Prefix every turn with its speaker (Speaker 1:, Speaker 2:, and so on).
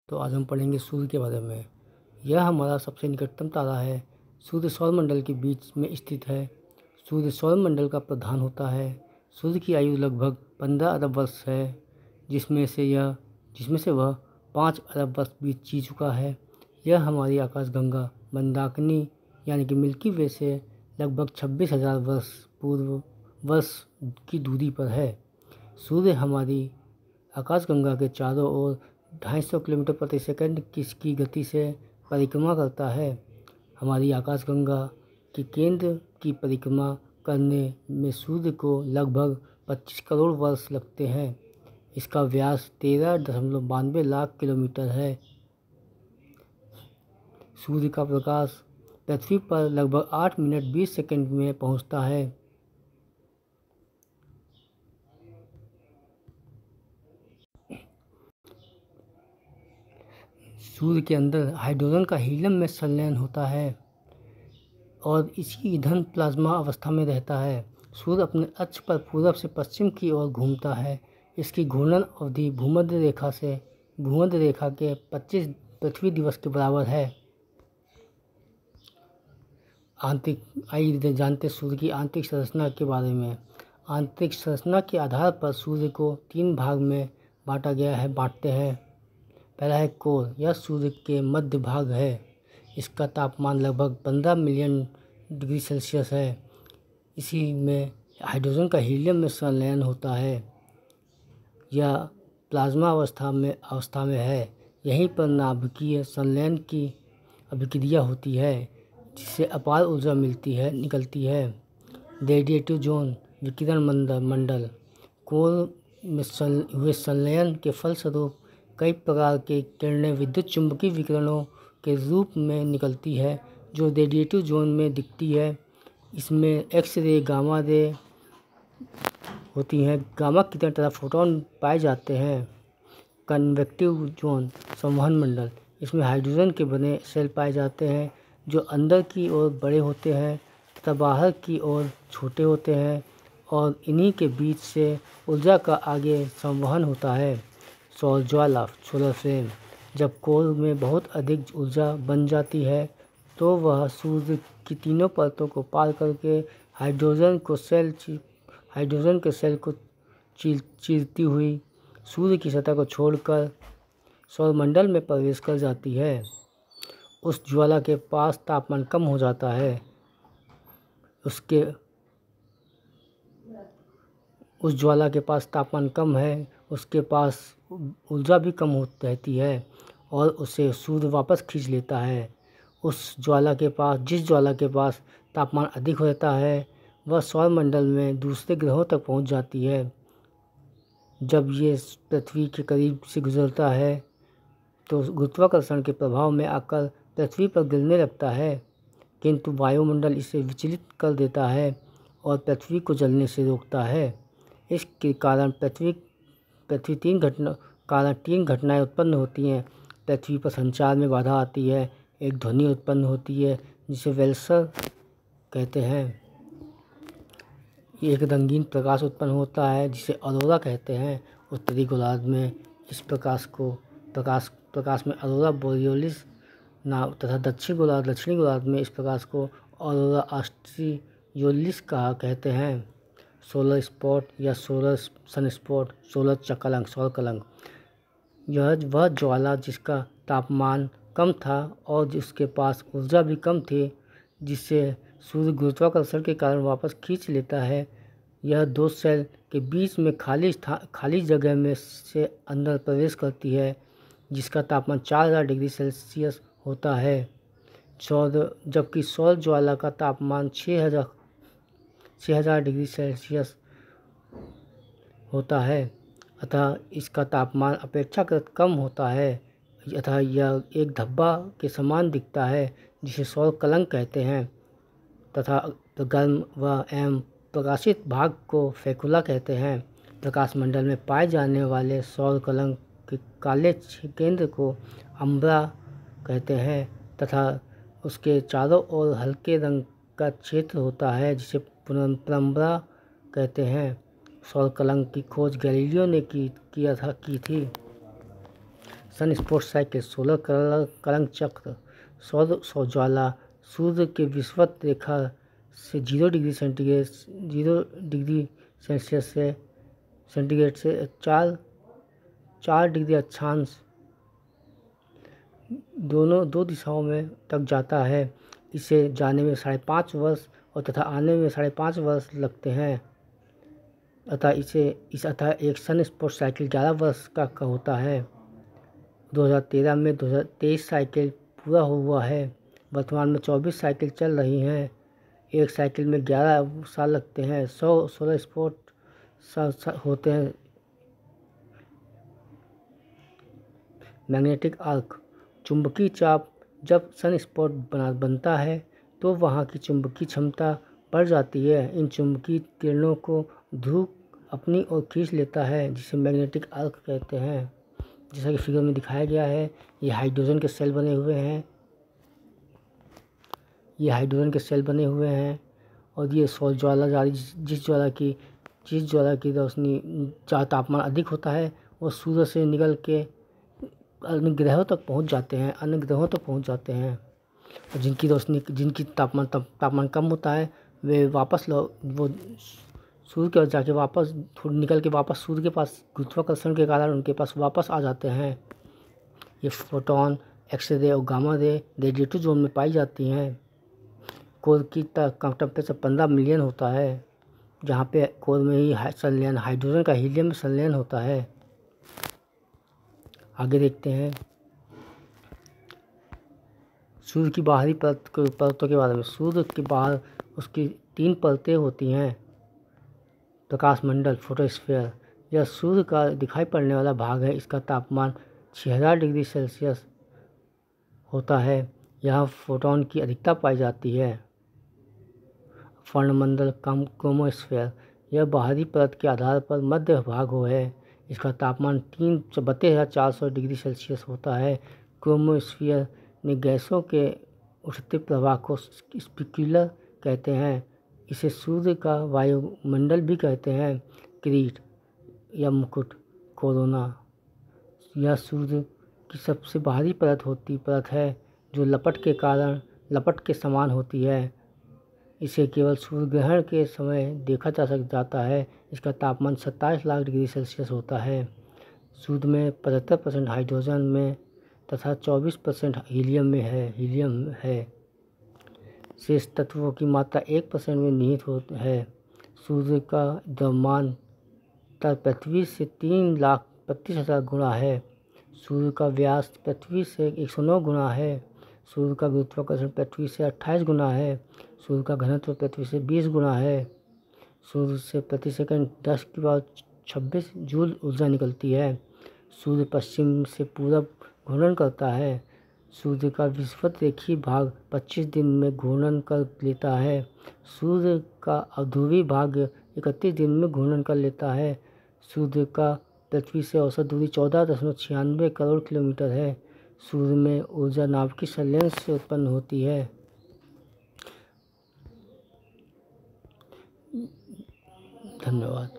Speaker 1: तो आज हम पढ़ेंगे सूर्य के बारे में। यह हमारा सबसे निकटतम तारा है। सूर्य सौरमंडल के बीच में स्थित है। सूर्य सौरमंडल का प्रधान होता है। सूर्य की आयु लगभग 15 अरब वर्ष है, जिसमें से वह 5 अरब वर्ष बीत जी चुका है। यह हमारी आकाशगंगा मंदाकिनी यानी कि मिल्की वे से लगभग 26,000 वर्ष की दूरी पर है। सूर्य हमारी आकाशगंगा के चारों ओर 250 किलोमीटर प्रति सेकंड की गति से परिक्रमा करता है। हमारी आकाशगंगा के केंद्र की परिक्रमा करने में सूर्य को लगभग 25 करोड़ वर्ष लगते हैं। इसका व्यास 13.92 लाख किलोमीटर है। सूर्य का प्रकाश पृथ्वी पर लगभग 8 मिनट 20 सेकंड में पहुंचता है। सूर्य के अंदर हाइड्रोजन का हीलियम में संलयन होता है और इसी ईंधन प्लाज्मा अवस्था में रहता है। सूर्य अपने अक्ष पर पूरब से पश्चिम की ओर घूमता है। इसकी घूर्णन अवधि भूमध्य रेखा के 25 पृथ्वी दिवस के बराबर है। आइए जानते सूर्य की आंतरिक संरचना के बारे में। आंतरिक संरचना के आधार पर सूर्य को 3 भाग में बांटते हैं। पहला है कोर। यह सूर्य के मध्य भाग है। इसका तापमान लगभग 15 मिलियन डिग्री सेल्सियस है। इसी में हाइड्रोजन का हीलियम में संलयन होता है। यह प्लाज्मा अवस्था में है। यहीं पर नाभिकीय संलयन की अभिक्रिया होती है, जिससे अपार ऊर्जा निकलती है। रेडिएटिव जोन विकिरण मंडल। कोर में हुए संलयन के फलस्वरूप कई प्रकार के किरणें विद्युत चुंबकीय विकिरणों के रूप में निकलती है, जो रेडिएटिव जोन में दिखती है। इसमें एक्स रे, गामा रे होती हैं। गामा किरण तथा फोटॉन पाए जाते हैं। कन्वेक्टिव जोन संवहन मंडल। इसमें हाइड्रोजन के बने सेल पाए जाते हैं, जो अंदर की ओर बड़े होते हैं तथा बाहर की ओर छोटे होते हैं, और इन्हीं के बीच से ऊर्जा का आगे संवहन होता है। सौर ज्वाला सोलर फ्लेम। जब कोर में बहुत अधिक ऊर्जा बन जाती है तो वह सूर्य की तीनों परतों को पार करके हाइड्रोजन के सेल को चीरती हुई सूर्य की सतह को छोड़कर सौरमंडल में प्रवेश कर जाती है। उस ज्वाला के पास तापमान कम हो जाता है। उस ज्वाला के पास तापमान कम है, उसके पास ऊर्जा भी कम रहती है और उसे सूर्य वापस खींच लेता है। जिस ज्वाला के पास तापमान अधिक होता है, वह सौरमंडल में दूसरे ग्रहों तक पहुंच जाती है। जब ये पृथ्वी के करीब से गुजरता है तो गुरुत्वाकर्षण के प्रभाव में आकर पृथ्वी पर गिरने लगता है, किंतु वायुमंडल इसे विचलित कर देता है और पृथ्वी को जलने से रोकता है। इसके कारण तीन घटनाएं उत्पन्न होती हैं। पृथ्वी पर संचार में बाधा आती है, एक ध्वनि उत्पन्न होती है जिसे वेल्सर कहते हैं। एक रंगीन प्रकाश उत्पन्न होता है जिसे ऑरोरा कहते हैं। उत्तरी गोलार्ध में इस प्रकाश में ऑरोरा बोरियोलिस नाम तथा दक्षिणी गोलार्ध में इस प्रकाश को ऑरोरा ऑस्ट्रियोलिस कहते हैं। सोलर स्पॉट या सोलर सनस्पॉट, सोलर कलंक। यह वह ज्वाला जिसका तापमान कम था और जिसके पास ऊर्जा भी कम थी, जिसे सूर्य गुरुत्वाकर्षण के कारण वापस खींच लेता है। यह 2 सेल के बीच में खाली जगह में से अंदर प्रवेश करती है, जिसका तापमान 4000 डिग्री सेल्सियस होता है, जबकि सौर ज्वाला का तापमान 6000 डिग्री सेल्सियस होता है। अतः इसका तापमान अपेक्षाकृत कम होता है। अतः यह एक धब्बा के समान दिखता है, जिसे सौर कलंक कहते हैं, तथा गर्म व एवं प्रकाशित भाग को फेकुला कहते हैं। प्रकाश मंडल में पाए जाने वाले सौर कलंक के काले केंद्र को अम्बरा कहते हैं तथा उसके चारों ओर हल्के रंग का क्षेत्र होता है, जिसे पेनम्ब्रा कहते हैं। सौर कलंक की खोज गैलीलियो ने की थी। सन स्पोर्ट साइकिल, सोलर कलंक चक्र, सौर ज्वाला, सूर्य के विषुवत रेखा से 0 डिग्री सेल्सियस से सेंटीग्रेड से 4 डिग्री अक्षांश दो दिशाओं में तक जाता है। इसे जाने में 5.5 वर्ष और तथा आने में 5.5 वर्ष लगते हैं। अतः एक सन स्पोर्ट साइकिल 11 वर्ष का होता है। 2013 में 2023 साइकिल पूरा हुआ है। वर्तमान में 24 साइकिल चल रही हैं। एक साइकिल में 11 साल लगते हैं। 16 स्पोर्ट होते हैं। मैग्नेटिक आर्क, चुंबकीय चाप। जब सन स्पॉट बनता है तो वहाँ की चुंबकीय क्षमता बढ़ जाती है। इन चुंबकीय किरणों को ध्रुव अपनी ओर खींच लेता है, जिसे मैग्नेटिक आर्क कहते हैं। जैसा कि फिगर में दिखाया गया है, ये हाइड्रोजन के सेल बने हुए हैं और ये सौर ज्वाला जारी जिस ज्वाला की रोशनी जहाँ तापमान अधिक होता है वो सूर्य से निकल के अन्य ग्रहों तक पहुँच जाते हैं और जिनकी तापमान कम होता है वे वो सूर्य की ओर जाके वापस निकल के वापस सूर्य के पास गुरुत्वाकर्षण के कारण उनके पास वापस आ जाते हैं। ये फोटोन, एक्सरे और गामा रे रेडिएटिव जोन में पाई जाती हैं। कोर की टेम्परेचर 15 मिलियन होता है, जहाँ पे कोर में ही हाइड्रोजन का हीलियम में संलयन होता है। आगे देखते हैं सूर्य की बाहरी परतों के बारे में। सूर्य के बाहर उसकी 3 परतें होती हैं। प्रकाश मंडल, फोटोस्फीयर, यह सूर्य का दिखाई पड़ने वाला भाग है। इसका तापमान 6000 डिग्री सेल्सियस होता है। यहाँ फोटोन की अधिकता पाई जाती है। वर्णमंडल, क्रोमोस्फीयर, यह बाहरी परत के आधार पर मध्य भाग है। इसका तापमान 32,400 डिग्री सेल्सियस होता है। क्रोमोस्फीयर में गैसों के उठते प्रवाह को स्पेक्युलर कहते हैं। इसे सूर्य का वायुमंडल भी कहते हैं। किरीट या मुकुट, कोरोना, यह सूर्य की सबसे बाहरी परत है जो लपट के समान होती है। इसे केवल सूर्य ग्रहण के समय देखा जाता है। इसका तापमान 27 लाख डिग्री सेल्सियस होता है। सूर्य में 75% हाइड्रोजन में तथा 24% हीलियम है। शेष तत्वों की मात्रा 1% में निहित है। सूर्य का द्रव्यमान पृथ्वी से 3,32,000 गुना है। सूर्य का व्यास पृथ्वी से 109 गुना है। सूर्य का गुरुत्वाकर्षण पृथ्वी से 28 गुना है। सूर्य का घनत्व पृथ्वी से 20 गुना है। सूर्य से प्रति सेकंड 10⁻26 जूल ऊर्जा निकलती है। सूर्य पश्चिम से पूरब घूर्णन करता है। सूर्य का विषुवत रेखीय भाग 25 दिन में घूर्णन कर लेता है। सूर्य का ध्रुवीय भाग 31 दिन में घूर्णन कर लेता है। सूर्य का पृथ्वी से औसत दूरी 14.96 करोड़ किलोमीटर है। सूर्य में ऊर्जा नाभिकीय संलयन से उत्पन्न होती है। धन्यवाद।